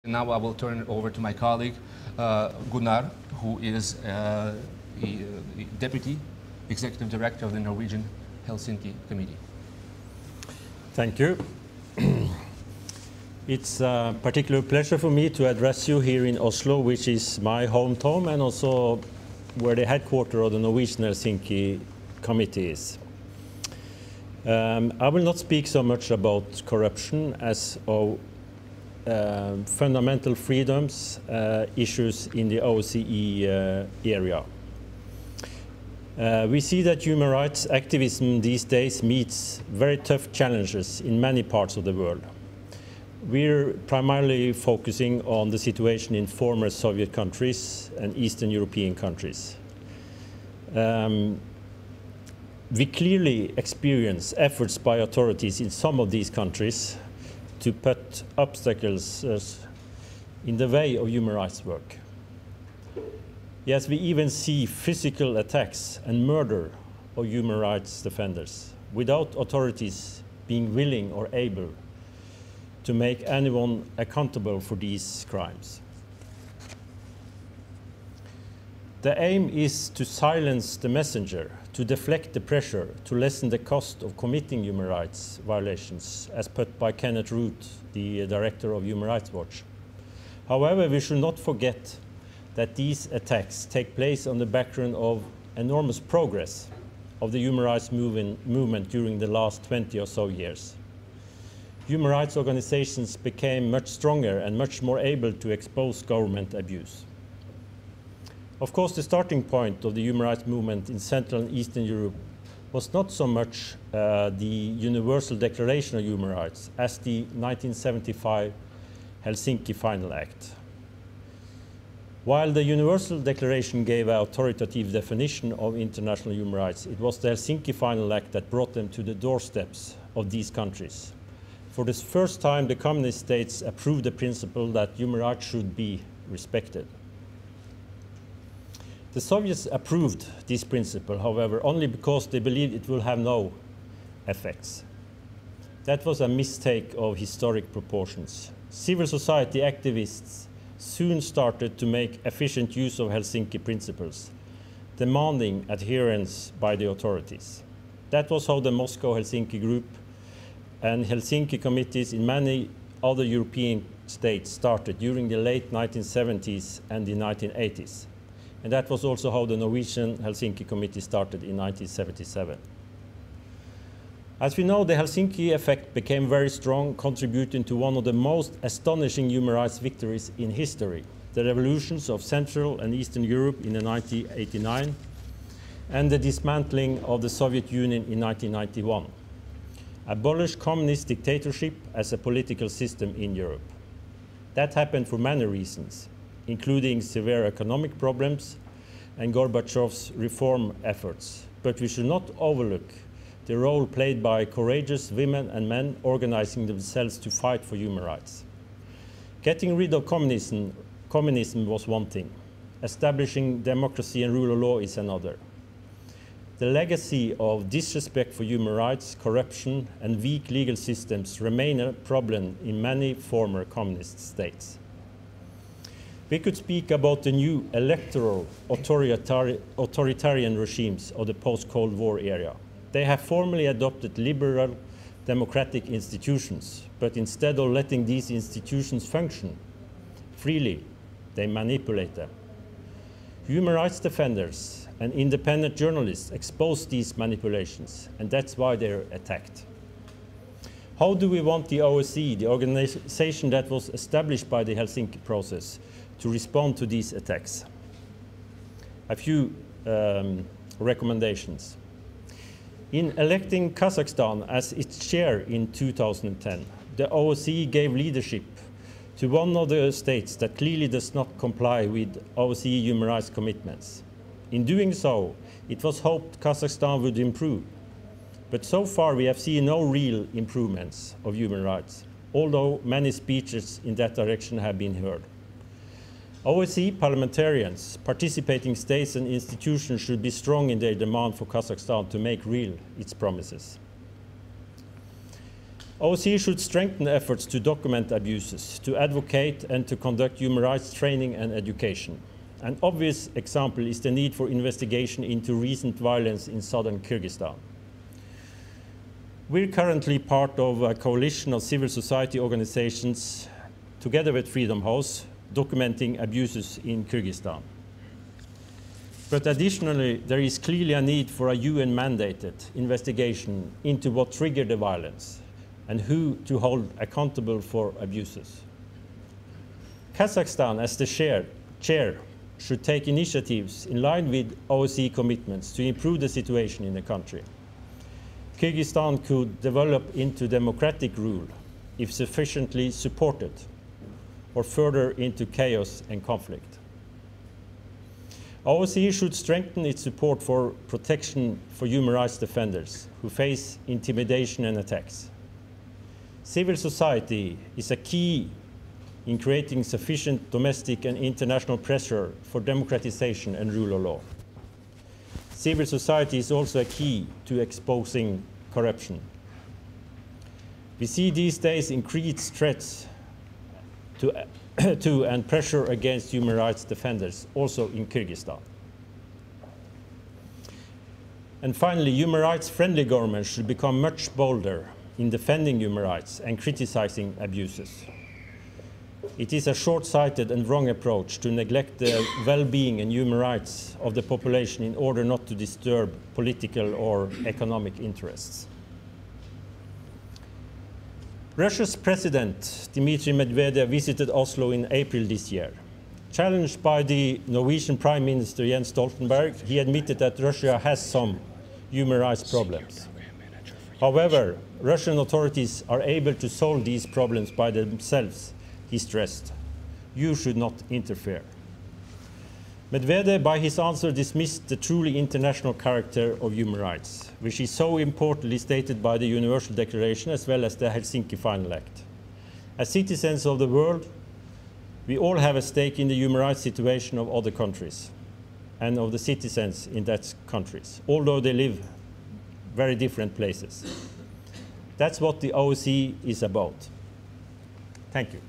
Now I will turn it over to my colleague, Gunnar, who is Deputy Executive Director of the Norwegian Helsinki Committee. Thank you. It's a particular pleasure for me to address you here in Oslo, which is my hometown and also where the headquarters of the Norwegian Helsinki Committee is. I will not speak so much about corruption as of fundamental freedoms issues in the OSCE area. We see that human rights activism these days meets very tough challenges in many parts of the world. We're primarily focusing on the situation in former Soviet countries and Eastern European countries. We clearly experience efforts by authorities in some of these countries to put obstacles in the way of human rights work. Yes, we even see physical attacks and murder of human rights defenders without authorities being willing or able to make anyone accountable for these crimes. The aim is to silence the messenger, to deflect the pressure, to lessen the cost of committing human rights violations, as put by Kenneth Root, the director of Human Rights Watch. However, we should not forget that these attacks take place on the background of enormous progress of the human rights movement during the last 20 or so years. Human rights organizations became much stronger and much more able to expose government abuse. Of course, the starting point of the human rights movement in Central and Eastern Europe was not so much the Universal Declaration of Human Rights as the 1975 Helsinki Final Act. While the Universal Declaration gave an authoritative definition of international human rights, it was the Helsinki Final Act that brought them to the doorsteps of these countries. For the first time, the communist states approved the principle that human rights should be respected. The Soviets approved this principle, however, only because they believed it will have no effects. That was a mistake of historic proportions. Civil society activists soon started to make efficient use of Helsinki principles, demanding adherence by the authorities. That was how the Moscow-Helsinki group and Helsinki committees in many other European states started during the late 1970s and the 1980s. And that was also how the Norwegian Helsinki Committee started in 1977. As we know, the Helsinki effect became very strong, contributing to one of the most astonishing human rights victories in history, the revolutions of Central and Eastern Europe in 1989 and the dismantling of the Soviet Union in 1991. Abolished communist dictatorship as a political system in Europe. That happened for many reasons, including severe economic problems and Gorbachev's reform efforts. But we should not overlook the role played by courageous women and men organizing themselves to fight for human rights. Getting rid of communism was one thing. Establishing democracy and rule of law is another. The legacy of disrespect for human rights, corruption, and weak legal systems remain a problem in many former communist states. We could speak about the new electoral authoritarian regimes of the post-Cold War era. They have formally adopted liberal democratic institutions, but instead of letting these institutions function freely, they manipulate them. Human rights defenders and independent journalists expose these manipulations, and that's why they're attacked. How do we want the OSCE, the organization that was established by the Helsinki process, to respond to these attacks? A few recommendations. In electing Kazakhstan as its chair in 2010, the OSCE gave leadership to one of the states that clearly does not comply with OSCE human rights commitments. In doing so, it was hoped Kazakhstan would improve. But so far we have seen no real improvements of human rights, although many speeches in that direction have been heard. OSCE parliamentarians, participating states and institutions should be strong in their demand for Kazakhstan to make real its promises. OSCE should strengthen efforts to document abuses, to advocate and to conduct human rights training and education. An obvious example is the need for investigation into recent violence in southern Kyrgyzstan. We're currently part of a coalition of civil society organizations, together with Freedom House, documenting abuses in Kyrgyzstan. But additionally, there is clearly a need for a UN-mandated investigation into what triggered the violence and who to hold accountable for abuses. Kazakhstan, as the chair, should take initiatives in line with OSCE commitments to improve the situation in the country. Kyrgyzstan could develop into democratic rule if sufficiently supported, or further into chaos and conflict. OSCE should strengthen its support for protection for human rights defenders who face intimidation and attacks. Civil society is a key in creating sufficient domestic and international pressure for democratization and rule of law. Civil society is also a key to exposing corruption. We see these days increased threats to and pressure against human rights defenders, also in Kyrgyzstan. And finally, human rights-friendly governments should become much bolder in defending human rights and criticizing abuses. It is a short-sighted and wrong approach to neglect the well-being and human rights of the population in order not to disturb political or economic interests. Russia's President Dmitry Medvedev visited Oslo in April this year. Challenged by the Norwegian Prime Minister Jens Stoltenberg, he admitted that Russia has some human rights problems. However, Russian authorities are able to solve these problems by themselves, he stressed. You should not interfere. Medvedev, by his answer, dismissed the truly international character of human rights, which is so importantly stated by the Universal Declaration as well as the Helsinki Final Act. As citizens of the world, we all have a stake in the human rights situation of other countries and of the citizens in those countries, although they live very different places. That's what the OSCE is about. Thank you.